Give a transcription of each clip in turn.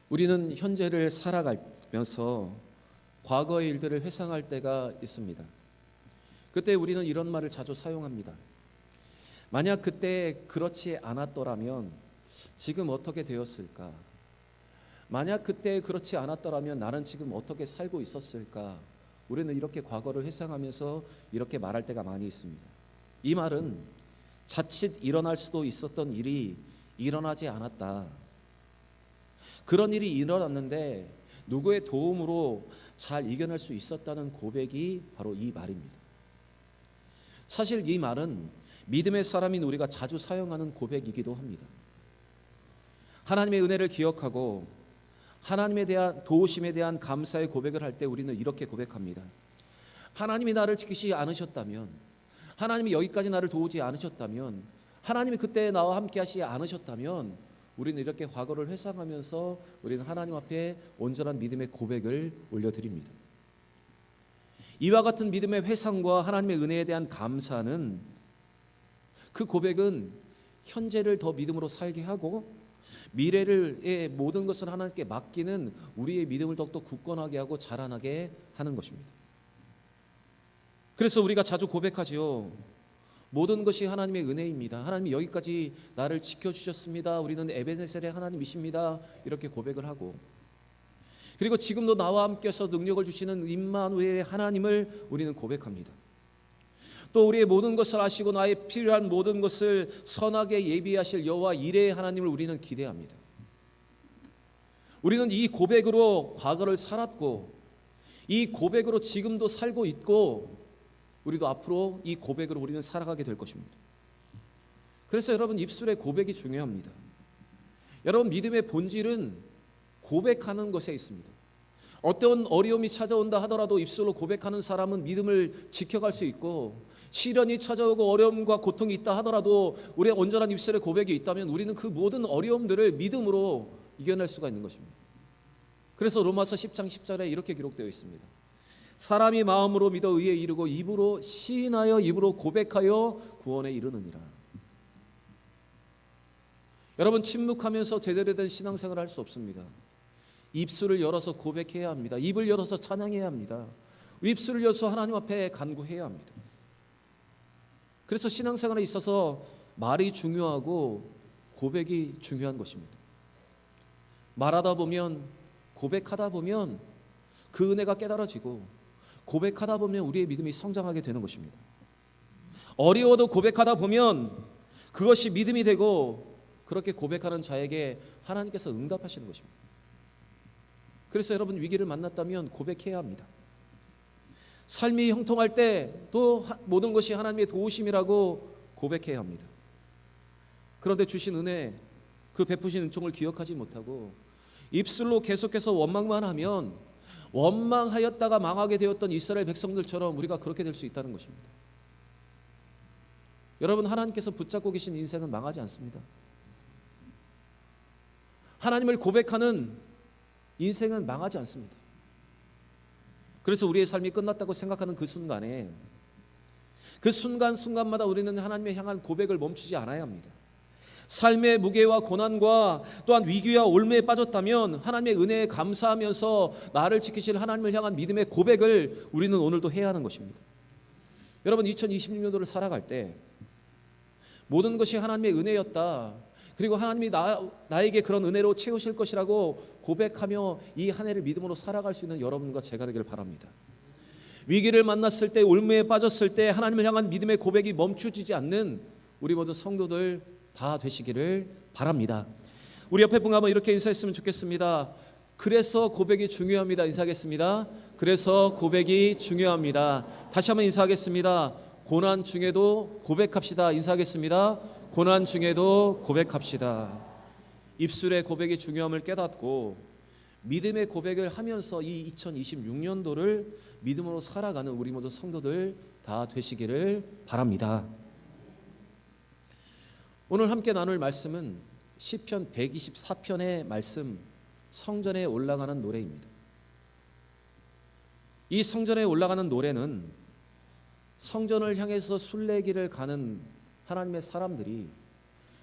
우리는 현재를 살아가면서 과거의 일들을 회상할 때가 있습니다. 그때 우리는 이런 말을 자주 사용합니다. 만약 그때 그렇지 않았더라면 지금 어떻게 되었을까? 만약 그때 그렇지 않았더라면 나는 지금 어떻게 살고 있었을까? 우리는 이렇게 과거를 회상하면서 이렇게 말할 때가 많이 있습니다. 이 말은 자칫 일어날 수도 있었던 일이 일어나지 않았다. 그런 일이 일어났는데 누구의 도움으로 잘 이겨낼 수 있었다는 고백이 바로 이 말입니다. 사실 이 말은 믿음의 사람인 우리가 자주 사용하는 고백이기도 합니다. 하나님의 은혜를 기억하고 하나님에 대한 도우심에 대한 감사의 고백을 할 때 우리는 이렇게 고백합니다. 하나님이 나를 지키지 않으셨다면, 하나님이 여기까지 나를 도우지 않으셨다면, 하나님이 그때 나와 함께 하시지 않으셨다면 우리는 이렇게 과거를 회상하면서 우리는 하나님 앞에 온전한 믿음의 고백을 올려드립니다. 이와 같은 믿음의 회상과 하나님의 은혜에 대한 감사는, 그 고백은 현재를 더 믿음으로 살게 하고 미래의 모든 것을 하나님께 맡기는 우리의 믿음을 더욱더 굳건하게 하고 자라나게 하는 것입니다. 그래서 우리가 자주 고백하지요. 모든 것이 하나님의 은혜입니다. 하나님이 여기까지 나를 지켜주셨습니다. 우리는 에베네셀의 하나님이십니다. 이렇게 고백을 하고, 그리고 지금도 나와 함께서 능력을 주시는 임마누엘의 하나님을 우리는 고백합니다. 또 우리의 모든 것을 아시고 나의 필요한 모든 것을 선하게 예비하실 여호와 이레의 하나님을 우리는 기대합니다. 우리는 이 고백으로 과거를 살았고 이 고백으로 지금도 살고 있고 우리도 앞으로 이 고백으로 우리는 살아가게 될 것입니다. 그래서 여러분, 입술의 고백이 중요합니다. 여러분, 믿음의 본질은 고백하는 것에 있습니다. 어떤 어려움이 찾아온다 하더라도 입술로 고백하는 사람은 믿음을 지켜갈 수 있고, 시련이 찾아오고 어려움과 고통이 있다 하더라도 우리의 온전한 입술의 고백이 있다면 우리는 그 모든 어려움들을 믿음으로 이겨낼 수가 있는 것입니다. 그래서 로마서 10장 10절에 이렇게 기록되어 있습니다. 사람이 마음으로 믿어 의에 이르고 입으로 시인하여 입으로 고백하여 구원에 이르느니라. 여러분, 침묵하면서 제대로 된 신앙생활을 할 수 없습니다. 입술을 열어서 고백해야 합니다. 입을 열어서 찬양해야 합니다. 입술을 열어서 하나님 앞에 간구해야 합니다. 그래서 신앙생활에 있어서 말이 중요하고 고백이 중요한 것입니다. 말하다 보면, 고백하다 보면 그 은혜가 깨달아지고, 고백하다 보면 우리의 믿음이 성장하게 되는 것입니다. 어려워도 고백하다 보면 그것이 믿음이 되고, 그렇게 고백하는 자에게 하나님께서 응답하시는 것입니다. 그래서 여러분, 위기를 만났다면 고백해야 합니다. 삶이 형통할 때 또 모든 것이 하나님의 도우심이라고 고백해야 합니다. 그런데 주신 은혜, 그 베푸신 은총을 기억하지 못하고 입술로 계속해서 원망만 하면 원망하였다가 망하게 되었던 이스라엘 백성들처럼 우리가 그렇게 될 수 있다는 것입니다. 여러분, 하나님께서 붙잡고 계신 인생은 망하지 않습니다. 하나님을 고백하는 인생은 망하지 않습니다. 그래서 우리의 삶이 끝났다고 생각하는 그 순간에, 그 순간순간마다 우리는 하나님의 향한 고백을 멈추지 않아야 합니다. 삶의 무게와 고난과 또한 위기와 올무에 빠졌다면 하나님의 은혜에 감사하면서 나를 지키실 하나님을 향한 믿음의 고백을 우리는 오늘도 해야 하는 것입니다. 여러분, 2026년도를 살아갈 때 모든 것이 하나님의 은혜였다, 그리고 하나님이 나에게 그런 은혜로 채우실 것이라고 고백하며 이 한 해를 믿음으로 살아갈 수 있는 여러분과 제가 되기를 바랍니다. 위기를 만났을 때, 올무에 빠졌을 때 하나님을 향한 믿음의 고백이 멈추지 않는 우리 모든 성도들 다 되시기를 바랍니다. 우리 옆에 분 한번 이렇게 인사했으면 좋겠습니다. 그래서 고백이 중요합니다. 인사하겠습니다. 그래서 고백이 중요합니다. 다시 한번 인사하겠습니다. 고난 중에도 고백합시다. 인사하겠습니다. 고난 중에도 고백합시다. 입술의 고백이 중요함을 깨닫고 믿음의 고백을 하면서 이 2026년도를 믿음으로 살아가는 우리 모든 성도들 다 되시기를 바랍니다. 오늘 함께 나눌 말씀은 시편 124편의 말씀, 성전에 올라가는 노래입니다. 이 성전에 올라가는 노래는 성전을 향해서 순례길을 가는 하나님의 사람들이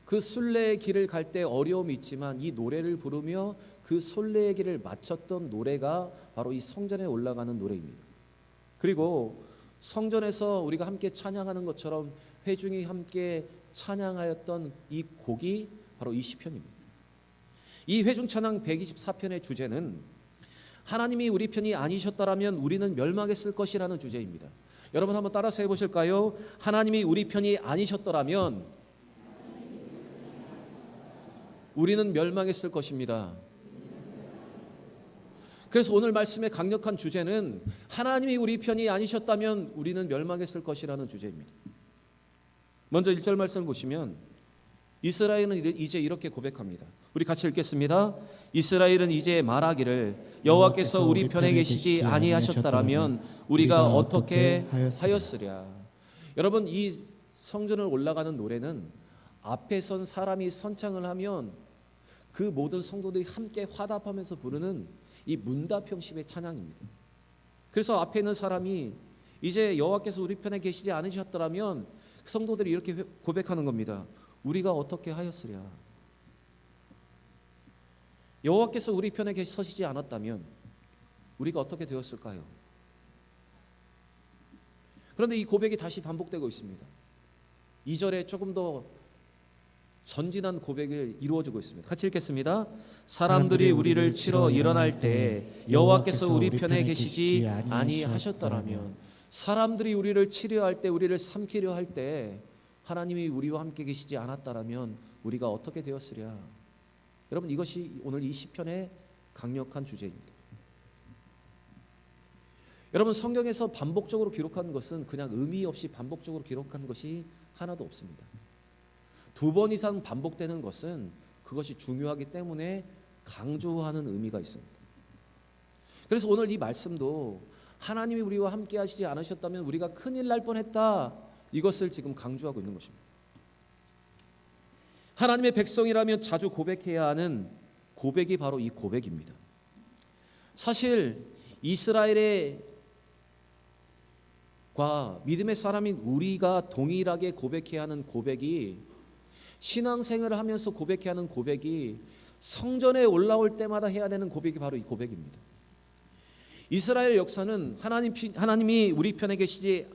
그 순례의 길을 갈 때 어려움이 있지만 이 노래를 부르며 그 순례의 길을 마쳤던 노래가 바로 이 성전에 올라가는 노래입니다. 그리고 성전에서 우리가 함께 찬양하는 것처럼 회중이 함께 찬양하였던 이 곡이 바로 이 시편입니다. 이 회중 찬양 124편의 주제는 하나님이 우리 편이 아니셨더라면 우리는 멸망했을 것이라는 주제입니다. 여러분 한번 따라서 해보실까요? 하나님이 우리 편이 아니셨더라면 우리는 멸망했을 것입니다. 그래서 오늘 말씀의 강력한 주제는 하나님이 우리 편이 아니셨다면 우리는 멸망했을 것이라는 주제입니다. 먼저 1절 말씀을 보시면 이스라엘은 이제 이렇게 고백합니다. 우리 같이 읽겠습니다. 이스라엘은 이제 말하기를 여호와께서 우리 편에 계시지 아니하셨다라면 우리가 어떻게 하였으랴. 여러분, 이 성전을 올라가는 노래는 앞에 선 사람이 선창을 하면 그 모든 성도들이 함께 화답하면서 부르는 이 문답형식의 찬양입니다. 그래서 앞에 있는 사람이 이제 여호와께서 우리 편에 계시지 않으셨더라면 성도들이 이렇게 고백하는 겁니다. 우리가 어떻게 하였으랴. 여호와께서 우리 편에 서시지 않았다면 우리가 어떻게 되었을까요? 그런데 이 고백이 다시 반복되고 있습니다. 2절에 조금 더 전진한 고백을 이루어지고 있습니다. 같이 읽겠습니다. 사람들이 우리를 치러 일어날 때 여호와께서 우리 편에 계시지 아니하셨더라면, 사람들이 우리를 치려 할 때, 우리를 삼키려 할 때 하나님이 우리와 함께 계시지 않았다라면 우리가 어떻게 되었으랴. 여러분, 이것이 오늘 이 시편의 강력한 주제입니다. 여러분, 성경에서 반복적으로 기록한 것은 그냥 의미 없이 반복적으로 기록한 것이 하나도 없습니다. 2번 이상 반복되는 것은 그것이 중요하기 때문에 강조하는 의미가 있습니다. 그래서 오늘 이 말씀도 하나님이 우리와 함께 하시지 않으셨다면 우리가 큰일 날 뻔했다, 이것을 지금 강조하고 있는 것입니다. 하나님의 백성이라면 자주 고백해야 하는 고백이 바로 이 고백입니다. 사실 이스라엘과 믿음의 사람인 우리가 동일하게 고백해야 하는 고백이, 신앙생활을 하면서 고백해야 하는 고백이, 성전에 올라올 때마다 해야 되는 고백이 바로 이 고백입니다. 이스라엘 역사는 하나님이 우리 편에 계시지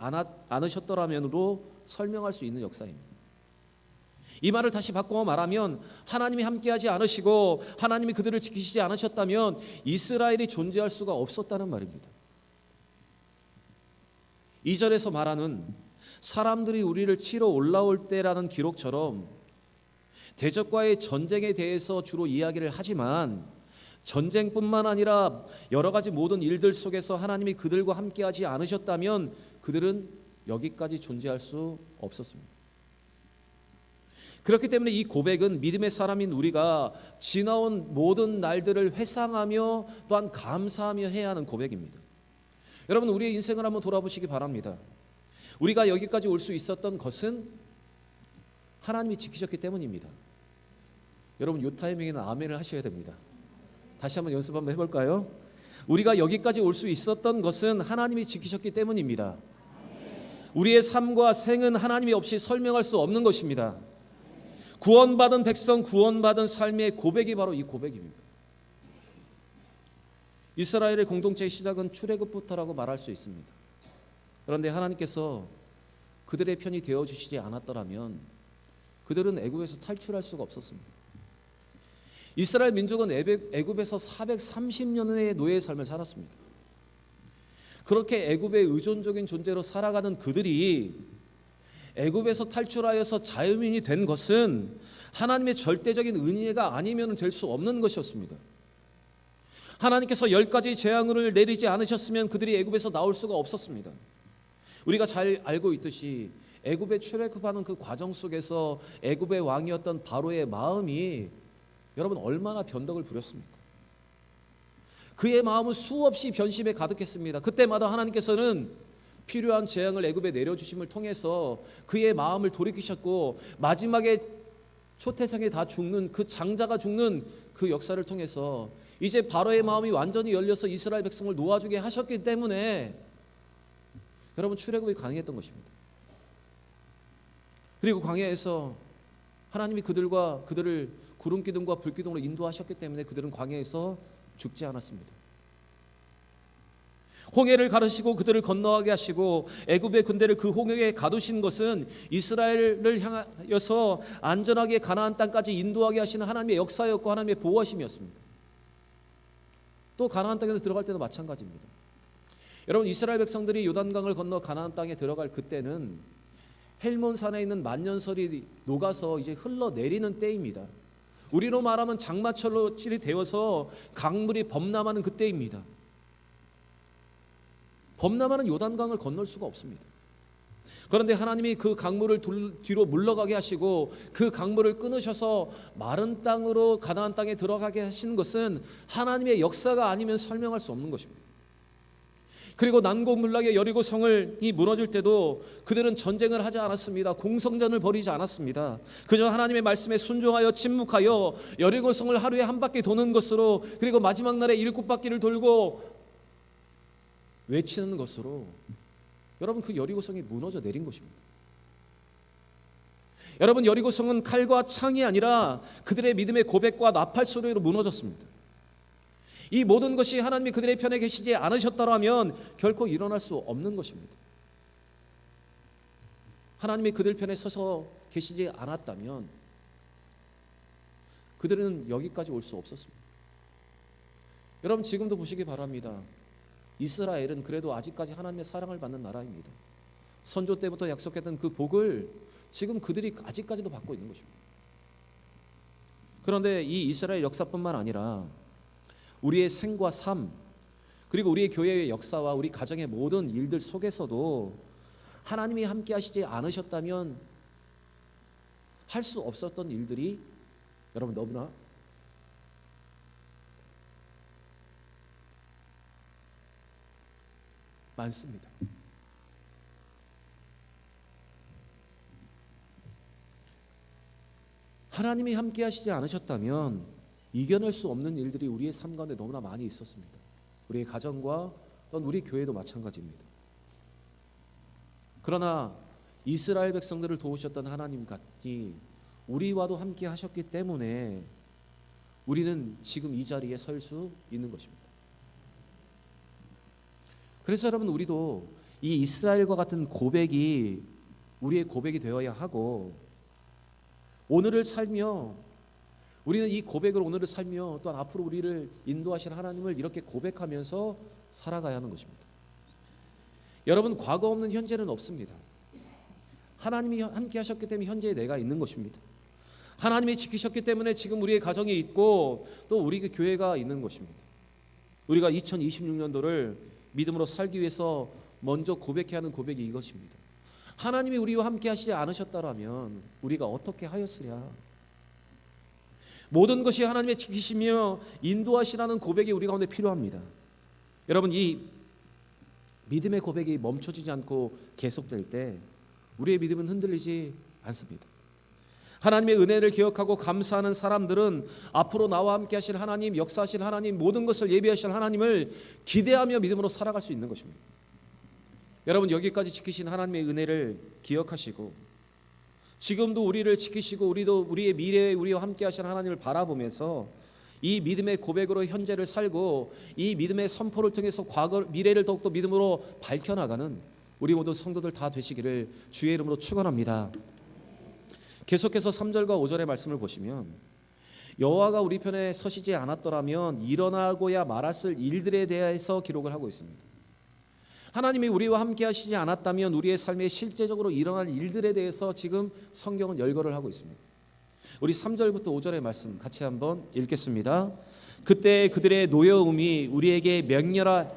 않으셨더라면으로 설명할 수 있는 역사입니다. 이 말을 다시 바꿔 말하면 하나님이 함께하지 않으시고 하나님이 그들을 지키시지 않으셨다면 이스라엘이 존재할 수가 없었다는 말입니다. 2절에서 말하는 사람들이 우리를 치러 올라올 때라는 기록처럼 대적과의 전쟁에 대해서 주로 이야기를 하지만 전쟁뿐만 아니라 여러 가지 모든 일들 속에서 하나님이 그들과 함께하지 않으셨다면 그들은 여기까지 존재할 수 없었습니다. 그렇기 때문에 이 고백은 믿음의 사람인 우리가 지나온 모든 날들을 회상하며 또한 감사하며 해야 하는 고백입니다. 여러분, 우리의 인생을 한번 돌아보시기 바랍니다. 우리가 여기까지 올 수 있었던 것은 하나님이 지키셨기 때문입니다. 여러분, 이 타이밍에는 아멘을 하셔야 됩니다. 다시 한번 연습 한번 해볼까요? 우리가 여기까지 올 수 있었던 것은 하나님이 지키셨기 때문입니다. 우리의 삶과 생은 하나님이 없이 설명할 수 없는 것입니다. 구원받은 백성, 구원받은 삶의 고백이 바로 이 고백입니다. 이스라엘의 공동체의 시작은 출애굽부터라고 말할 수 있습니다. 그런데 하나님께서 그들의 편이 되어주시지 않았더라면 그들은 애굽에서 탈출할 수가 없었습니다. 이스라엘 민족은 애굽에서 430년의 노예의 삶을 살았습니다. 그렇게 애굽의 의존적인 존재로 살아가는 그들이 애굽에서 탈출하여서 자유민이 된 것은 하나님의 절대적인 은혜가 아니면 될 수 없는 것이었습니다. 하나님께서 10가지 재앙을 내리지 않으셨으면 그들이 애굽에서 나올 수가 없었습니다. 우리가 잘 알고 있듯이 애굽에 출애굽하는 그 과정 속에서 애굽의 왕이었던 바로의 마음이 여러분 얼마나 변덕을 부렸습니까? 그의 마음은 수없이 변심에 가득했습니다. 그때마다 하나님께서는 필요한 재앙을 애굽에 내려주심을 통해서 그의 마음을 돌이키셨고 마지막에 초태생에 다 죽는 그 장자가 죽는 그 역사를 통해서 이제 바로의 마음이 완전히 열려서 이스라엘 백성을 놓아주게 하셨기 때문에 여러분 출애굽이 가능했던 것입니다. 그리고 광야에서 하나님이 그들을 구름 기둥과 불 기둥으로 인도하셨기 때문에 그들은 광야에서 죽지 않았습니다. 홍해를 가르시고 그들을 건너가게 하시고 애굽의 군대를 그 홍해에 가두신 것은 이스라엘을 향하여서 안전하게 가나안 땅까지 인도하게 하시는 하나님의 역사였고 하나님의 보호하심이었습니다. 또 가나안 땅에서 들어갈 때도 마찬가지입니다. 여러분, 이스라엘 백성들이 요단강을 건너 가나안 땅에 들어갈 그때는 헬몬산에 있는 만년설이 녹아서 이제 흘러내리는 때입니다. 우리로 말하면 장마철이 되어서 강물이 범람하는 그때입니다. 범람하는 요단강을 건널 수가 없습니다. 그런데 하나님이 그 강물을 뒤로 물러가게 하시고 그 강물을 끊으셔서 마른 땅으로 가나안 땅에 들어가게 하신 것은 하나님의 역사가 아니면 설명할 수 없는 것입니다. 그리고 난공불락의 여리고 성이 무너질 때도 그들은 전쟁을 하지 않았습니다. 공성전을 벌이지 않았습니다. 그저 하나님의 말씀에 순종하여 침묵하여 여리고 성을 하루에 한 바퀴 도는 것으로, 그리고 마지막 날에 7바퀴를 돌고 외치는 것으로 여러분 그 여리고성이 무너져 내린 것입니다. 여러분, 여리고성은 칼과 창이 아니라 그들의 믿음의 고백과 나팔 소리로 무너졌습니다. 이 모든 것이 하나님이 그들의 편에 계시지 않으셨다면 결코 일어날 수 없는 것입니다. 하나님이 그들 편에 서서 계시지 않았다면 그들은 여기까지 올 수 없었습니다. 여러분, 지금도 보시기 바랍니다. 이스라엘은 그래도 아직까지 하나님의 사랑을 받는 나라입니다. 선조 때부터 약속했던 그 복을 지금 그들이 아직까지도 받고 있는 것입니다. 그런데 이 이스라엘 역사뿐만 아니라 우리의 생과 삶, 그리고 우리의 교회의 역사와 우리 가정의 모든 일들 속에서도 하나님이 함께 하시지 않으셨다면 할 수 없었던 일들이 여러분 너무나 많습니다. 하나님이 함께 하시지 않으셨다면 이겨낼 수 없는 일들이 우리의 삶 가운데 너무나 많이 있었습니다. 우리의 가정과 또는 우리 교회도 마찬가지입니다. 그러나 이스라엘 백성들을 도우셨던 하나님 같이 우리와도 함께 하셨기 때문에 우리는 지금 이 자리에 설 수 있는 것입니다. 그래서 여러분, 우리도 이 이스라엘과 같은 고백이 우리의 고백이 되어야 하고, 오늘을 살며 우리는 이 고백을 오늘을 살며 또한 앞으로 우리를 인도하실 하나님을 이렇게 고백하면서 살아가야 하는 것입니다. 여러분, 과거 없는 현재는 없습니다. 하나님이 함께 하셨기 때문에 현재의 내가 있는 것입니다. 하나님이 지키셨기 때문에 지금 우리의 가정이 있고 또 우리 교회가 있는 것입니다. 우리가 2026년도를 믿음으로 살기 위해서 먼저 고백해야 하는 고백이 이것입니다. 하나님이 우리와 함께 하시지 않으셨다면 우리가 어떻게 하였으랴. 모든 것이 하나님의 지키시며 인도하시라는 고백이 우리 가운데 필요합니다. 여러분, 이 믿음의 고백이 멈춰지지 않고 계속될 때 우리의 믿음은 흔들리지 않습니다. 하나님의 은혜를 기억하고 감사하는 사람들은 앞으로 나와 함께 하실 하나님, 역사하실 하나님, 모든 것을 예비하실 하나님을 기대하며 믿음으로 살아갈 수 있는 것입니다. 여러분, 여기까지 지키신 하나님의 은혜를 기억하시고 지금도 우리를 지키시고 우리도 우리의 미래에 우리와 함께 하실 하나님을 바라보면서 이 믿음의 고백으로 현재를 살고 이 믿음의 선포를 통해서 과거, 미래를 더욱더 믿음으로 밝혀나가는 우리 모두 성도들 다 되시기를 주의 이름으로 축원합니다. 계속해서 3절과 5절의 말씀을 보시면 여호와가 우리 편에 서시지 않았더라면 일어나고야 말았을 일들에 대해서 기록을 하고 있습니다. 하나님이 우리와 함께 하시지 않았다면 우리의 삶에 실제적으로 일어날 일들에 대해서 지금 성경은 열거를 하고 있습니다. 우리 3절부터 5절의 말씀 같이 한번 읽겠습니다. 그때 그들의 노여움이 우리에게 맹렬하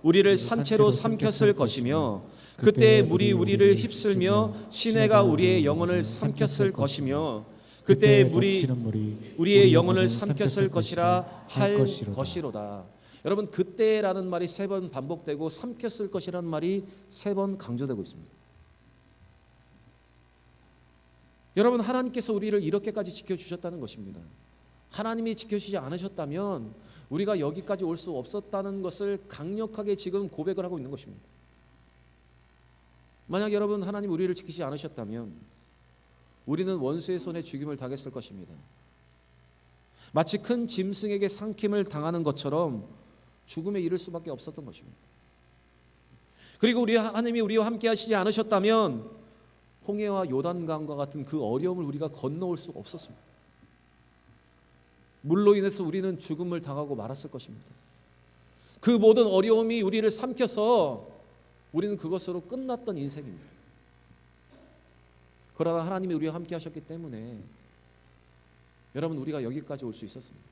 우리를 산채로 삼켰을 것이며 그때 물이 우리를 휩쓸며 시내가 우리의 영혼을 삼켰을 것이며 그때 물이 우리의 영혼을 삼켰을 것이라 할 것이로다. 여러분, 그때라는 말이 3번 반복되고 삼켰을 것이라는 말이 3번 강조되고 있습니다. 여러분, 하나님께서 우리를 이렇게까지 지켜주셨다는 것입니다. 하나님이 지켜주지 않으셨다면 우리가 여기까지 올 수 없었다는 것을 강력하게 지금 고백을 하고 있는 것입니다. 만약 여러분 하나님 우리를 지키지 않으셨다면 우리는 원수의 손에 죽임을 당했을 것입니다. 마치 큰 짐승에게 삼킴을 당하는 것처럼 죽음에 이를 수밖에 없었던 것입니다. 그리고 우리 하나님이 우리와 함께 하시지 않으셨다면 홍해와 요단강과 같은 그 어려움을 우리가 건너올 수 없었습니다. 물로 인해서 우리는 죽음을 당하고 말았을 것입니다. 그 모든 어려움이 우리를 삼켜서 우리는 그것으로 끝났던 인생입니다. 그러나 하나님이 우리와 함께 하셨기 때문에 여러분, 우리가 여기까지 올 수 있었습니다.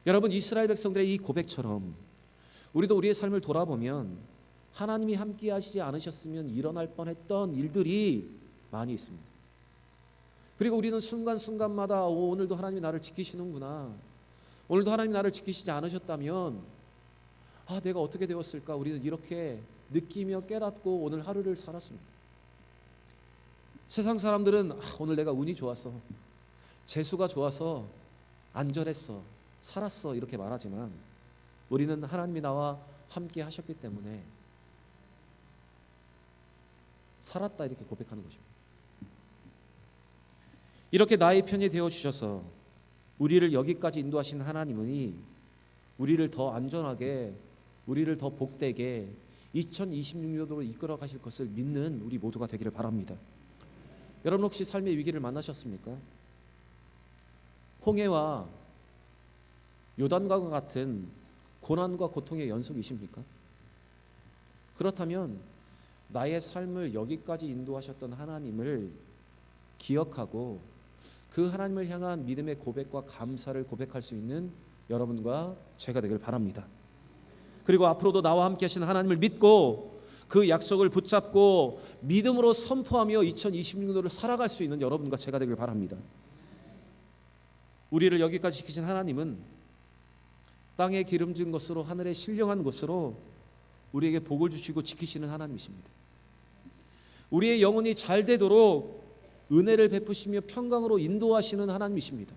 여러분, 이스라엘 백성들의 이 고백처럼 우리도 우리의 삶을 돌아보면 하나님이 함께 하시지 않으셨으면 일어날 뻔했던 일들이 많이 있습니다. 그리고 우리는 순간순간마다 오늘도 하나님이 나를 지키시는구나, 오늘도 하나님이 나를 지키시지 않으셨다면 내가 어떻게 되었을까, 우리는 이렇게 느끼며 깨닫고 오늘 하루를 살았습니다. 세상 사람들은 오늘 내가 운이 좋았어, 재수가 좋아서 안전했어, 살았어, 이렇게 말하지만 우리는 하나님이 나와 함께 하셨기 때문에 살았다, 이렇게 고백하는 것입니다. 이렇게 나의 편이 되어주셔서 우리를 여기까지 인도하신 하나님이 우리를 더 안전하게, 우리를 더 복되게 2026년도로 이끌어 가실 것을 믿는 우리 모두가 되기를 바랍니다. 여러분, 혹시 삶의 위기를 만나셨습니까? 홍해와 요단강과 같은 고난과 고통의 연속이십니까? 그렇다면 나의 삶을 여기까지 인도하셨던 하나님을 기억하고 그 하나님을 향한 믿음의 고백과 감사를 고백할 수 있는 여러분과 제가 되길 바랍니다. 그리고 앞으로도 나와 함께 하신 하나님을 믿고 그 약속을 붙잡고 믿음으로 선포하며 2026년도를 살아갈 수 있는 여러분과 제가 되길 바랍니다. 우리를 여기까지 지키신 하나님은 땅에 기름진 것으로, 하늘에 신령한 것으로 우리에게 복을 주시고 지키시는 하나님이십니다. 우리의 영혼이 잘 되도록 은혜를 베푸시며 평강으로 인도하시는 하나님이십니다.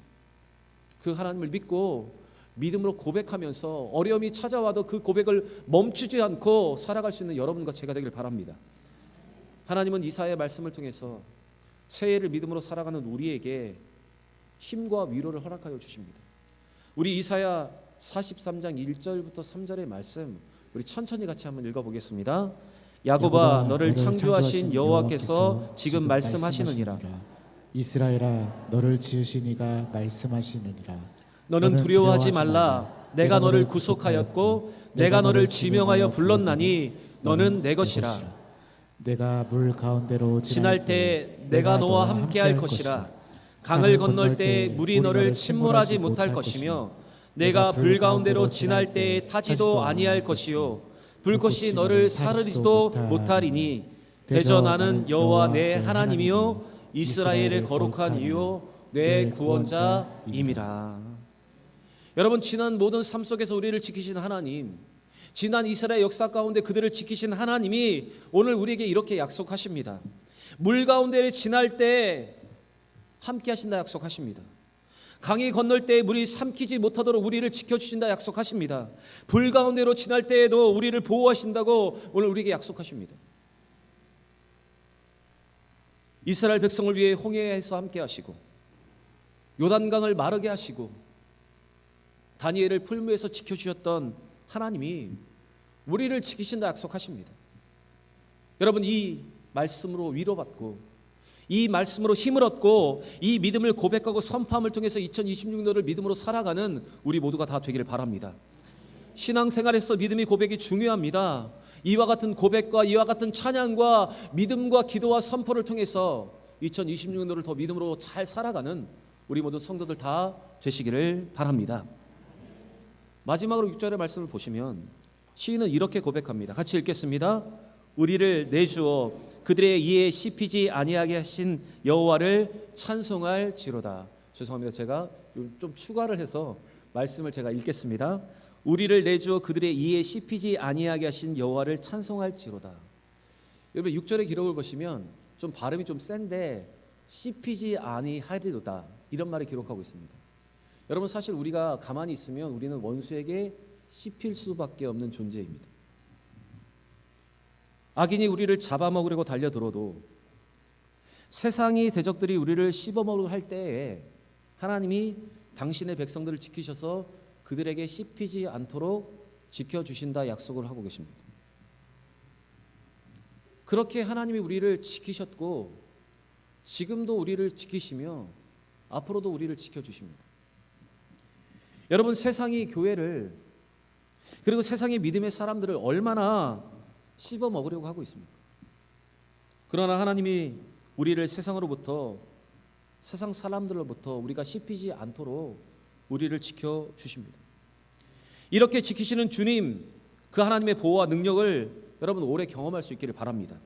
그 하나님을 믿고 믿음으로 고백하면서 어려움이 찾아와도 그 고백을 멈추지 않고 살아갈 수 있는 여러분과 제가 되길 바랍니다. 하나님은 이사야의 말씀을 통해서 새해를 믿음으로 살아가는 우리에게 힘과 위로를 허락하여 주십니다. 우리 이사야 43장 1절부터 3절의 말씀 우리 천천히 같이 한번 읽어보겠습니다. 야곱아, 너를 창조하신 여호와께서 지금 말씀하시느니라. 이스라엘아, 너를 지으신 이가 말씀하시느니라. 너는 두려워하지 말라. 내가 너를 구속하였고 내가 너를 지명하여 불렀나니 너는 내 것이라. 내가 물 가운데로 지날 때 내가 너와 함께할 것이라. 강을 건널 때 물이 너를 침몰하지 못할 것이며 내가 불 가운데로 지날 때에 타지도 아니할 것이요 불꽃이 너를 사르지도 못하리니 대저 나는 여호와 내 하나님이요 이스라엘의 거룩한 이요 내 구원자임이라. 여러분, 지난 모든 삶 속에서 우리를 지키신 하나님, 지난 이스라엘 역사 가운데 그들을 지키신 하나님이 오늘 우리에게 이렇게 약속하십니다. 물 가운데를 지날 때 함께 하신다 약속하십니다. 강이 건널 때 물이 삼키지 못하도록 우리를 지켜주신다 약속하십니다. 불 가운데로 지날 때에도 우리를 보호하신다고 오늘 우리에게 약속하십니다. 이스라엘 백성을 위해 홍해에서 함께 하시고 요단강을 마르게 하시고 다니엘을 풀무에서 지켜주셨던 하나님이 우리를 지키신다 약속하십니다. 여러분, 이 말씀으로 위로받고 이 말씀으로 힘을 얻고 이 믿음을 고백하고 선포함을 통해서 2026년을 믿음으로 살아가는 우리 모두가 다 되기를 바랍니다. 신앙생활에서 믿음이 고백이 중요합니다. 이와 같은 고백과 이와 같은 찬양과 믿음과 기도와 선포를 통해서 2026년도를 더 믿음으로 잘 살아가는 우리 모든 성도들 다 되시기를 바랍니다. 마지막으로 6절의 말씀을 보시면 시인은 이렇게 고백합니다. 같이 읽겠습니다. 우리를 내주어 그들의 이에 씹히지 아니하게 하신 여호와를 찬송할지로다. 죄송합니다. 제가 좀 추가를 해서 말씀을 제가 읽겠습니다. 우리를 내주어 그들의 이에 씹히지 아니하게 하신 여호와를 찬송할지로다. 여러분, 6절의 기록을 보시면 좀 발음이 좀 센데 씹히지 아니하리로다, 이런 말을 기록하고 있습니다. 여러분, 사실 우리가 가만히 있으면 우리는 원수에게 씹힐 수밖에 없는 존재입니다. 악인이 우리를 잡아먹으려고 달려들어도 세상의 대적들이 우리를 씹어먹으려고 할 때에 하나님이 당신의 백성들을 지키셔서 그들에게 씹히지 않도록 지켜주신다 약속을 하고 계십니다. 그렇게 하나님이 우리를 지키셨고 지금도 우리를 지키시며 앞으로도 우리를 지켜주십니다. 여러분, 세상이 교회를 그리고 세상의 믿음의 사람들을 얼마나 씹어먹으려고 하고 있습니까? 그러나 하나님이 우리를 세상으로부터, 세상 사람들로부터 우리가 씹히지 않도록 우리를 지켜주십니다. 이렇게 지키시는 주님, 그 하나님의 보호와 능력을 여러분 오래 경험할 수 있기를 바랍니다.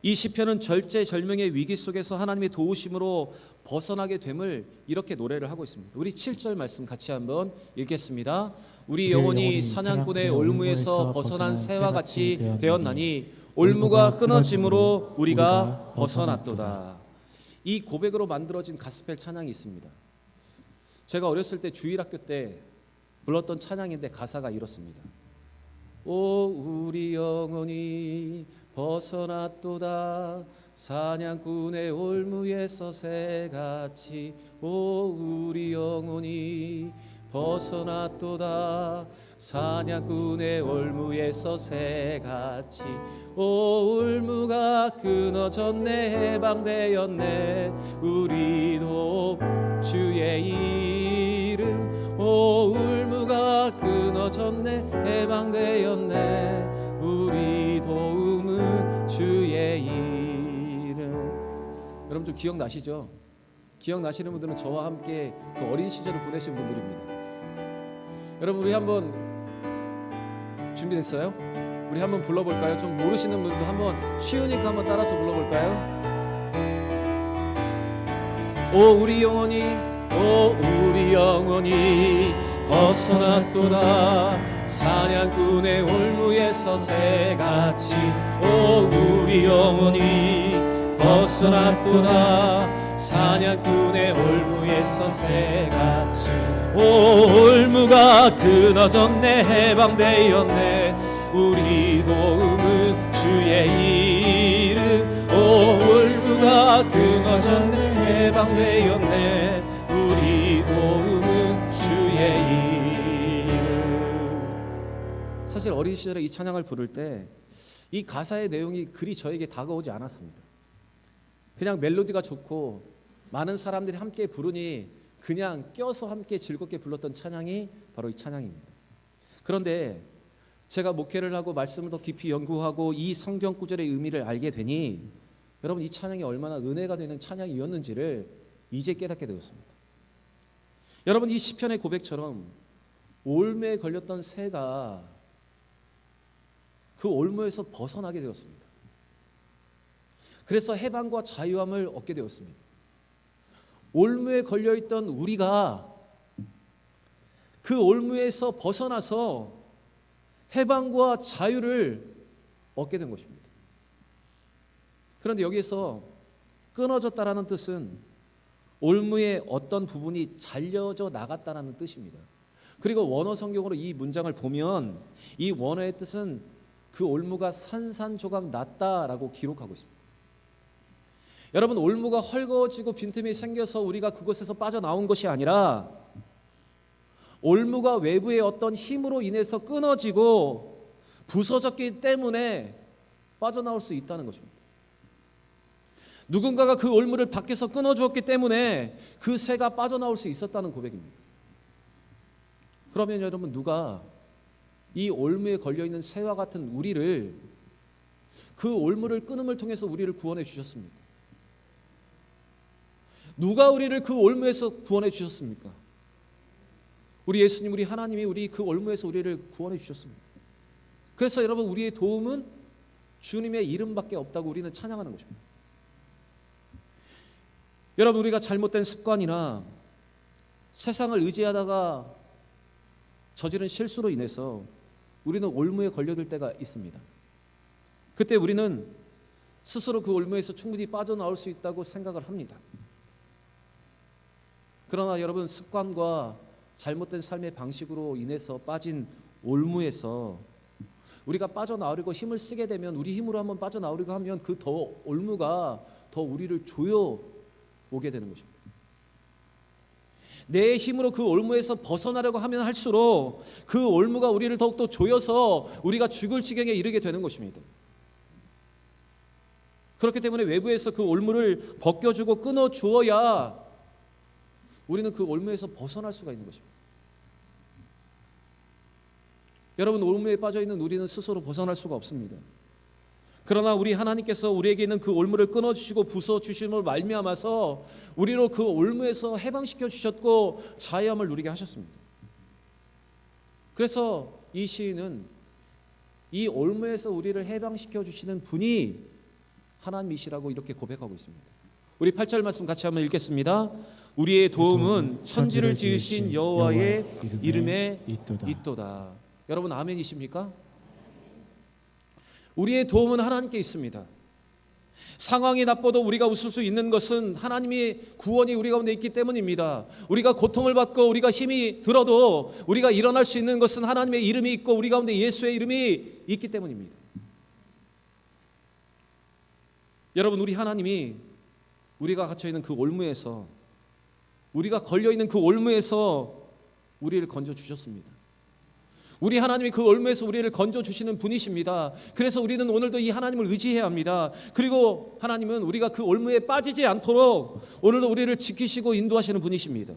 이 시편은 절제절명의 위기 속에서 하나님의 도우심으로 벗어나게 됨을 이렇게 노래를 하고 있습니다. 우리 7절 말씀 같이 한번 읽겠습니다. 우리 영혼이 사냥꾼의 올무에서 벗어난 새와 같이 되었나니 올무가 끊어짐으로 우리가 벗어났도다. 이 고백으로 만들어진 가스펠 찬양이 있습니다. 제가 어렸을 때 주일학교 때 불렀던 찬양인데 가사가 이렇습니다. 오 우리 영혼이 벗어났도다 사냥꾼의 올무에서 새같이 오 우리 영혼이 벗어났도다 사냥꾼의 올무에서 새같이 오 올무가 끊어졌네 해방되었네 우리도 주의 이름 오 올무가 끊어졌네 해방되었네 우리 도움은 주의 이름. 여러분 좀 기억나시죠? 기억나시는 분들은 저와 함께 그 어린 시절을 보내신 분들입니다. 여러분 우리 한번 준비됐어요? 우리 한번 불러볼까요? 좀 모르시는 분도 한번 쉬우니까 한번 따라서 불러볼까요? 오 우리 영혼이 오 우리 영혼이 벗어났도다 사냥꾼의 올무에서 새같이 오 우리 영혼이 벗어났도다 사냥꾼의 올무에서 새같이 오 올무가 끊어졌네 해방되었네 우리 도움은 주의 이름 오 올무가 끊어졌네 해방되었네 우리 도움은 주의 이름. 사실 어린 시절에 이 찬양을 부를 때 이 가사의 내용이 그리 저에게 다가오지 않았습니다. 그냥 멜로디가 좋고 많은 사람들이 함께 부르니 그냥 껴서 함께 즐겁게 불렀던 찬양이 바로 이 찬양입니다. 그런데 제가 목회를 하고 말씀을 더 깊이 연구하고 이 성경 구절의 의미를 알게 되니 여러분 이 찬양이 얼마나 은혜가 되는 찬양이었는지를 이제 깨닫게 되었습니다. 여러분 이 시편의 고백처럼 올무에 걸렸던 새가 그 올무에서 벗어나게 되었습니다. 그래서 해방과 자유함을 얻게 되었습니다. 올무에 걸려있던 우리가 그 올무에서 벗어나서 해방과 자유를 얻게 된 것입니다. 그런데 여기에서 끊어졌다라는 뜻은 올무의 어떤 부분이 잘려져 나갔다라는 뜻입니다. 그리고 원어 성경으로 이 문장을 보면 이 원어의 뜻은 그 올무가 산산조각 났다라고 기록하고 있습니다. 여러분 올무가 헐거워지고 빈틈이 생겨서 우리가 그곳에서 빠져나온 것이 아니라 올무가 외부의 어떤 힘으로 인해서 끊어지고 부서졌기 때문에 빠져나올 수 있다는 것입니다. 누군가가 그 올무를 밖에서 끊어주었기 때문에 그 새가 빠져나올 수 있었다는 고백입니다. 그러면 여러분 누가 이 올무에 걸려있는 새와 같은 우리를 그 올무를 끊음을 통해서 우리를 구원해 주셨습니까? 누가 우리를 그 올무에서 구원해 주셨습니까? 우리 예수님, 우리 하나님이 우리 그 올무에서 우리를 구원해 주셨습니다. 그래서 여러분 우리의 도움은 주님의 이름밖에 없다고 우리는 찬양하는 것입니다. 여러분 우리가 잘못된 습관이나 세상을 의지하다가 저지른 실수로 인해서 우리는 올무에 걸려들 때가 있습니다. 그때 우리는 스스로 그 올무에서 충분히 빠져나올 수 있다고 생각을 합니다. 그러나 여러분 습관과 잘못된 삶의 방식으로 인해서 빠진 올무에서 우리가 빠져나오려고 힘을 쓰게 되면, 우리 힘으로 한번 빠져나오려고 하면 그 더 올무가 더 우리를 조여 오게 되는 것입니다. 내 힘으로 그 올무에서 벗어나려고 하면 할수록 그 올무가 우리를 더욱더 조여서 우리가 죽을 지경에 이르게 되는 것입니다. 그렇기 때문에 외부에서 그 올무를 벗겨주고 끊어주어야 우리는 그 올무에서 벗어날 수가 있는 것입니다. 여러분, 올무에 빠져있는 우리는 스스로 벗어날 수가 없습니다. 그러나 우리 하나님께서 우리에게 있는 그 올무를 끊어주시고 부숴주심으로 말미암아서 우리로 그 올무에서 해방시켜 주셨고 자유함을 누리게 하셨습니다. 그래서 이 시인은 이 올무에서 우리를 해방시켜 주시는 분이 하나님이시라고 이렇게 고백하고 있습니다. 우리 8절 말씀 같이 한번 읽겠습니다. 우리의 도움은 천지를 지으신 여호와의 이름에 있도다. 여러분, 아멘이십니까? 우리의 도움은 하나님께 있습니다. 상황이 나빠도 우리가 웃을 수 있는 것은 하나님의 구원이 우리 가운데 있기 때문입니다. 우리가 고통을 받고 우리가 힘이 들어도 우리가 일어날 수 있는 것은 하나님의 이름이 있고 우리 가운데 예수의 이름이 있기 때문입니다. 여러분, 우리 하나님이 우리가 갇혀있는 그 올무에서, 우리가 걸려있는 그 올무에서 우리를 건져주셨습니다. 우리 하나님이 그 올무에서 우리를 건져주시는 분이십니다. 그래서 우리는 오늘도 이 하나님을 의지해야 합니다. 그리고 하나님은 우리가 그 올무에 빠지지 않도록 오늘도 우리를 지키시고 인도하시는 분이십니다.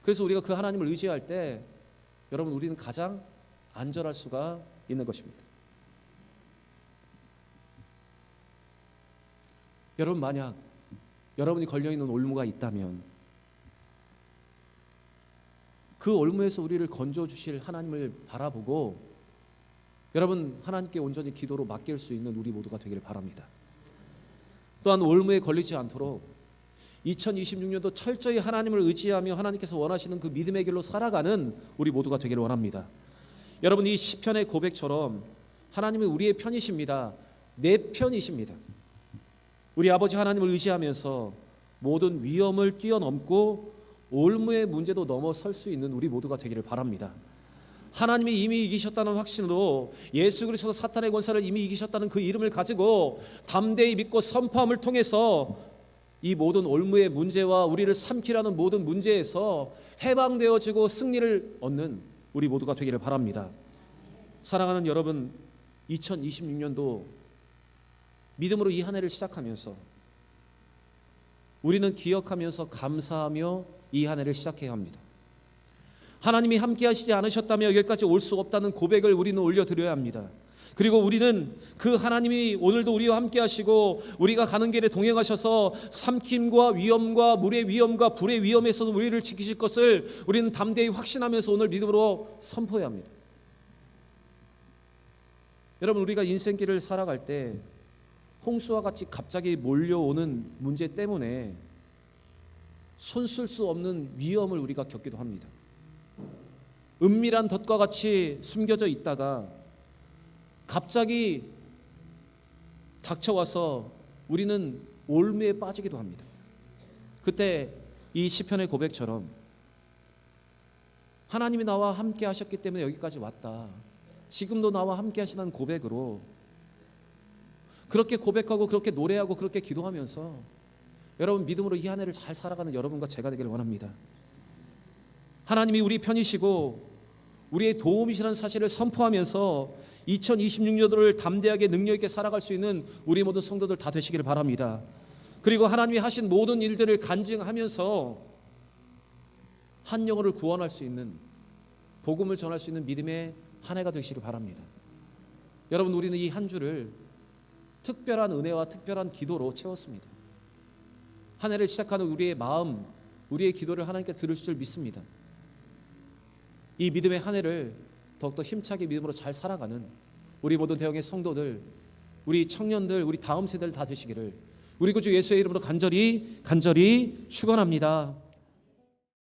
그래서 우리가 그 하나님을 의지할 때 여러분, 우리는 가장 안전할 수가 있는 것입니다. 여러분, 만약 여러분이 걸려있는 올무가 있다면 그 올무에서 우리를 건져주실 하나님을 바라보고 여러분, 하나님께 온전히 기도로 맡길 수 있는 우리 모두가 되기를 바랍니다. 또한 올무에 걸리지 않도록 2026년도 철저히 하나님을 의지하며 하나님께서 원하시는 그 믿음의 길로 살아가는 우리 모두가 되기를 원합니다. 여러분, 이 시편의 고백처럼 하나님은 우리의 편이십니다. 내 편이십니다. 우리 아버지 하나님을 의지하면서 모든 위험을 뛰어넘고 올무의 문제도 넘어설 수 있는 우리 모두가 되기를 바랍니다. 하나님이 이미 이기셨다는 확신으로 예수 그리스도 사탄의 권세를 이미 이기셨다는 그 이름을 가지고 담대히 믿고 선포함을 통해서 이 모든 올무의 문제와 우리를 삼키라는 모든 문제에서 해방되어지고 승리를 얻는 우리 모두가 되기를 바랍니다. 사랑하는 여러분, 2026년도 믿음으로 이 한 해를 시작하면서 우리는 기억하면서 감사하며 이 한 해를 시작해야 합니다. 하나님이 함께 하시지 않으셨다면 여기까지 올 수 없다는 고백을 우리는 올려드려야 합니다. 그리고 우리는 그 하나님이 오늘도 우리와 함께 하시고 우리가 가는 길에 동행하셔서 삼킴과 위험과 물의 위험과 불의 위험에서도 우리를 지키실 것을 우리는 담대히 확신하면서 오늘 믿음으로 선포해야 합니다. 여러분, 우리가 인생길을 살아갈 때 홍수와 같이 갑자기 몰려오는 문제 때문에 손쓸 수 없는 위험을 우리가 겪기도 합니다. 은밀한 덫과 같이 숨겨져 있다가 갑자기 닥쳐와서 우리는 올무에 빠지기도 합니다. 그때 이 시편의 고백처럼 하나님이 나와 함께 하셨기 때문에 여기까지 왔다, 지금도 나와 함께 하시는 고백으로 그렇게 고백하고 그렇게 노래하고 그렇게 기도하면서 여러분, 믿음으로 이 한 해를 잘 살아가는 여러분과 제가 되기를 원합니다. 하나님이 우리 편이시고 우리의 도움이시라는 사실을 선포하면서 2026년도를 담대하게 능력 있게 살아갈 수 있는 우리 모든 성도들 다 되시기를 바랍니다. 그리고 하나님이 하신 모든 일들을 간증하면서 한 영혼을 구원할 수 있는, 복음을 전할 수 있는 믿음의 한 해가 되시기를 바랍니다. 여러분, 우리는 이 한 주를 특별한 은혜와 특별한 기도로 채웠습니다. 한 해를 시작하는 우리의 마음, 우리의 기도를 하나님께 들으실 줄 믿습니다. 이 믿음의 한 해를 더욱더 힘차게 믿음으로 잘 살아가는 우리 모든 대형의 성도들, 우리 청년들, 우리 다음 세대들 다 되시기를 우리 구주 예수의 이름으로 간절히 축원합니다.